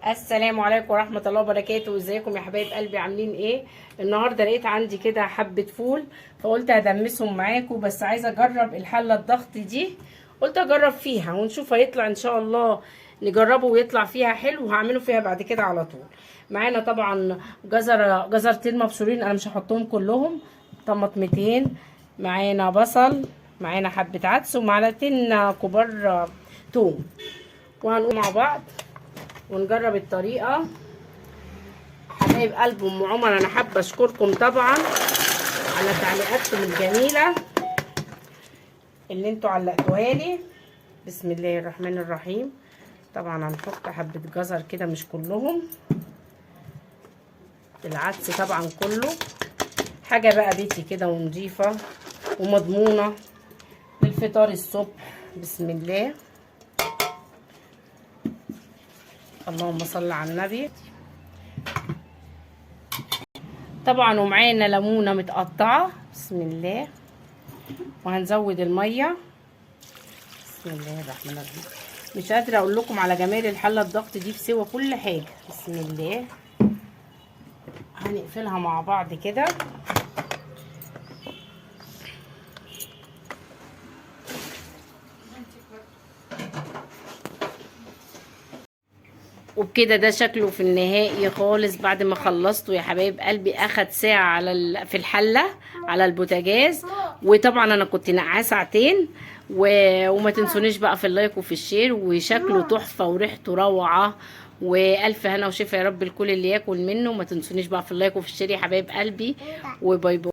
السلام عليكم ورحمة الله وبركاته. ازيكم يا حبايب قلبي، عاملين ايه؟ النهارده لقيت عندي كده حبة فول، فقلت هدمسهم معاكم. بس عايزة اجرب الحلة الضغط دي، قلت اجرب فيها ونشوف هيطلع ان شاء الله. نجربه ويطلع فيها حلو وهعمله فيها بعد كده على طول. معانا طبعا جزرتين مبشورين، انا مش هحطهم كلهم. طماطمتين، معانا بصل، معانا حبة عدس، ومعلقتين كبار توم. وهنقوم مع بعض ونجرب الطريقه. حبايب قلب ام عمر، انا حابه اشكركم طبعا على تعليقاتكم الجميله اللي انتوا علقتوها لي. بسم الله الرحمن الرحيم. طبعا هنحط حبه جزر كده، مش كلهم. العدس طبعا كله، حاجه بقى بيتي كده ونضيفه ومضمونه للفطار الصبح. بسم الله، اللهم صل على النبي. طبعا ومعانا ليمونه متقطعه. بسم الله، وهنزود الميه. بسم الله الرحمن الرحيم. مش قادره اقول لكم على جمال الحله الضغط دي في سوى كل حاجه. بسم الله، هنقفلها مع بعض كده. وبكده ده شكله في النهائي خالص بعد ما خلصته يا حبايب قلبي. اخد ساعة في الحلة على البوتاجاز، وطبعا انا كنت نقعاه ساعتين. وما تنسونيش بقى في اللايك وفي الشير. وشكله تحفة وريحته روعة، والف هنا وشفا يا رب الكل اللي ياكل منه. وما تنسونيش بقى في اللايك وفي الشير يا حبايب قلبي، وباي باي.